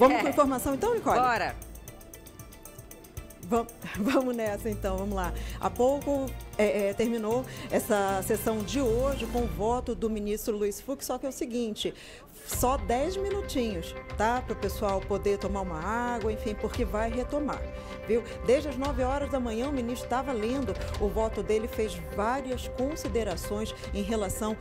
Vamos com a informação então, Nicole? Bora! Vamos nessa então, vamos lá. Há pouco terminou essa sessão de hoje com o voto do ministro Luiz Fux, só que é o seguinte, só 10 minutinhos, tá? Para o pessoal poder tomar uma água, enfim, porque vai retomar, viu? Desde as 9 horas da manhã o ministro estava lendo o voto dele, fez várias considerações em relação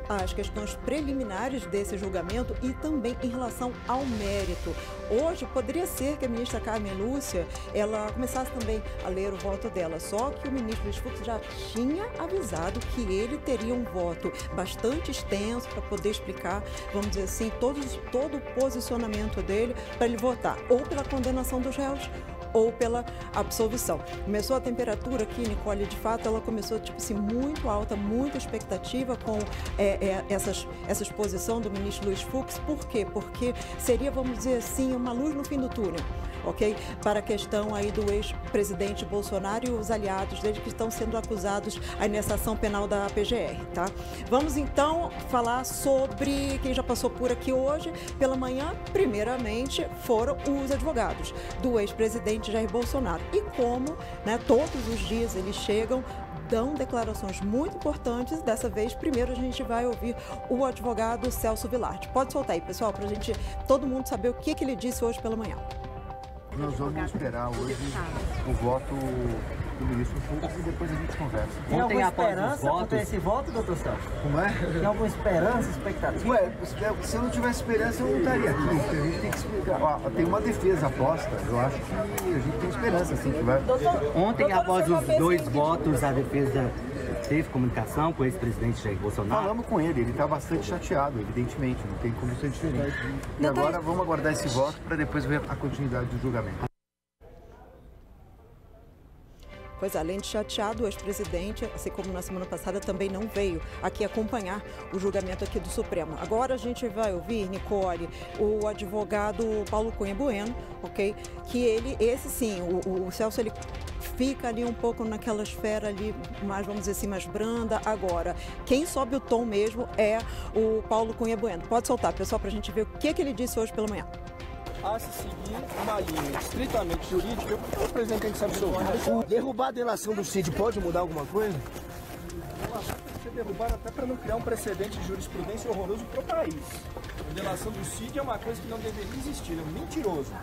às questões preliminares desse julgamento e também em relação ao mérito. Hoje poderia ser que a ministra Carmen Lúcia, ela começasse também a ler o voto dela, só que o ministro Luiz Fux já tinha avisado que ele teria um voto bastante extenso para poder explicar, vamos dizer assim, todo o posicionamento dele para ele votar ou pela condenação dos réus ou pela absolvição. Começou a temperatura aqui, Nicole, de fato, ela começou tipo assim, muito alta, muita expectativa com essa exposição do ministro Luiz Fux. Por quê? Porque seria, vamos dizer assim, uma luz no fim do túnel, ok? Para a questão aí do ex-presidente Bolsonaro e os aliados dele que estão sendo acusados aí nessa ação penal da PGR, tá? Vamos então falar sobre quem já passou por aqui hoje. Pela manhã, primeiramente, foram os advogados do ex-presidente Jair Bolsonaro. E como, né, todos os dias eles chegam, dão declarações muito importantes. Dessa vez, primeiro a gente vai ouvir o advogado Celso Vilardi. Pode soltar aí, pessoal, para todo mundo saber o que ele disse hoje pela manhã. Nós vamos esperar hoje o voto do ministro Fux e depois a gente conversa. Tem alguma esperança contra esse voto, doutor Celso? Como é? Tem alguma esperança, expectativa? Ué, se eu não tivesse esperança, eu não estaria aqui. A gente tem que explicar. Ó, tem uma defesa aposta, eu acho que a gente tem esperança, assim, que vai... Ontem, após os dois votos, a defesa teve comunicação com o ex-presidente Jair Bolsonaro? Falamos com ele está bastante chateado, evidentemente, não tem como ser diferente. E agora vamos aguardar esse voto para depois ver a continuidade do julgamento. Pois, além de chateado, o ex-presidente, assim como na semana passada, também não veio aqui acompanhar o julgamento aqui do Supremo. Agora a gente vai ouvir, Nicole, o advogado Paulo Cunha Bueno, ok? Que esse sim, o Celso, ele fica ali um pouco naquela esfera ali, mais, vamos dizer assim, mais branda. Agora, quem sobe o tom mesmo é o Paulo Cunha Bueno. Pode soltar, pessoal, para a gente ver o que ele disse hoje pela manhã. A se seguir uma linha estritamente jurídica, o presidente tem que se absolver. Derrubar a delação do Cid pode mudar alguma coisa? A delação tem que ser derrubada até para não criar um precedente de jurisprudência horroroso para o país. A delação do Cid é uma coisa que não deveria existir, é um mentiroso.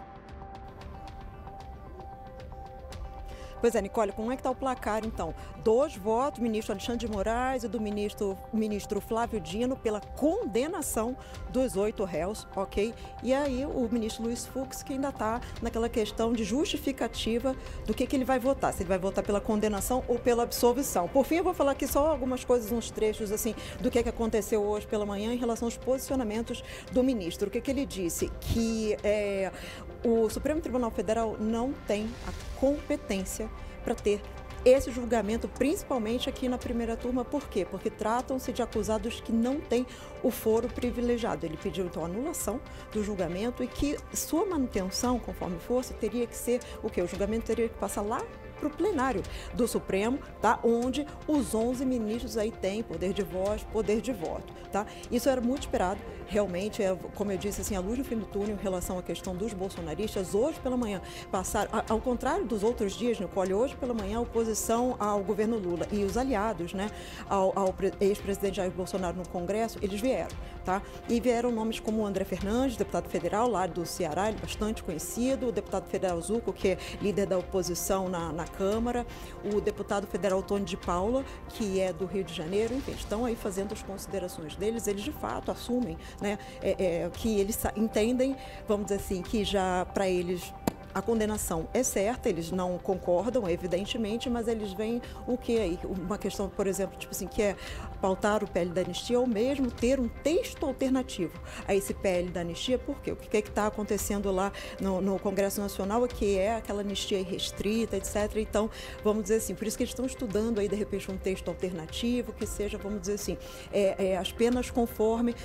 Pois é, Nicole, como é que está o placar, então? 2 votos, do ministro Alexandre de Moraes e do ministro Flávio Dino pela condenação dos 8 réus, ok? E aí o ministro Luiz Fux, que ainda está naquela questão de justificativa do que ele vai votar, se ele vai votar pela condenação ou pela absolvição. Por fim, eu vou falar aqui só algumas coisas, uns trechos, assim, do que aconteceu hoje pela manhã em relação aos posicionamentos do ministro. O que ele disse? Que o Supremo Tribunal Federal não tem a competência para ter esse julgamento, principalmente aqui na primeira turma. Por quê? Porque tratam-se de acusados que não têm o foro privilegiado. Ele pediu, então, a anulação do julgamento e que sua manutenção, conforme fosse, teria que ser o quê? O julgamento teria que passar lá para o plenário do Supremo, tá? Onde os 11 ministros aí têm poder de voz, poder de voto, tá? Isso era muito esperado, realmente, como eu disse, assim, a luz no fim do túnel em relação à questão dos bolsonaristas. Hoje pela manhã passaram, ao contrário dos outros dias, Nicole, hoje pela manhã a oposição ao governo Lula e os aliados, né, ao ex-presidente Jair Bolsonaro no Congresso, eles vieram, tá? E vieram nomes como o André Fernandes, deputado federal lá do Ceará, ele bastante conhecido, o deputado federal Zucco, que é líder da oposição na Câmara, o deputado federal Tony de Paula, que é do Rio de Janeiro. Enfim, estão aí fazendo as considerações deles. Eles de fato assumem, né, que eles entendem, vamos dizer assim, que já para eles a condenação é certa, eles não concordam, evidentemente, mas eles veem o que aí? Uma questão, por exemplo, tipo assim, que é pautar o PL da anistia ou mesmo ter um texto alternativo a esse PL da anistia. Por quê? O que está acontecendo lá no Congresso Nacional é que é aquela anistia restrita, etc. Então, vamos dizer assim, por isso que eles estão estudando aí, de repente, um texto alternativo que seja, vamos dizer assim, as penas conforme,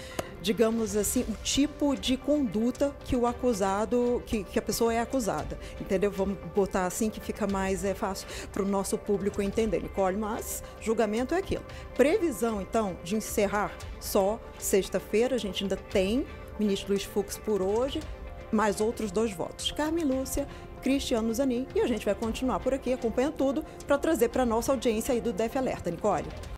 digamos assim, o tipo de conduta que o acusado, que a pessoa é acusada. Entendeu? Vamos botar assim que fica mais fácil para o nosso público entender, Nicole, mas julgamento é aquilo. Previsão, então, de encerrar só sexta-feira, a gente ainda tem ministro Luiz Fux por hoje, mais outros 2 votos. Carmen Lúcia, Cristiano Zanin, e a gente vai continuar por aqui acompanhando tudo para trazer para a nossa audiência aí do DF Alerta. Nicole.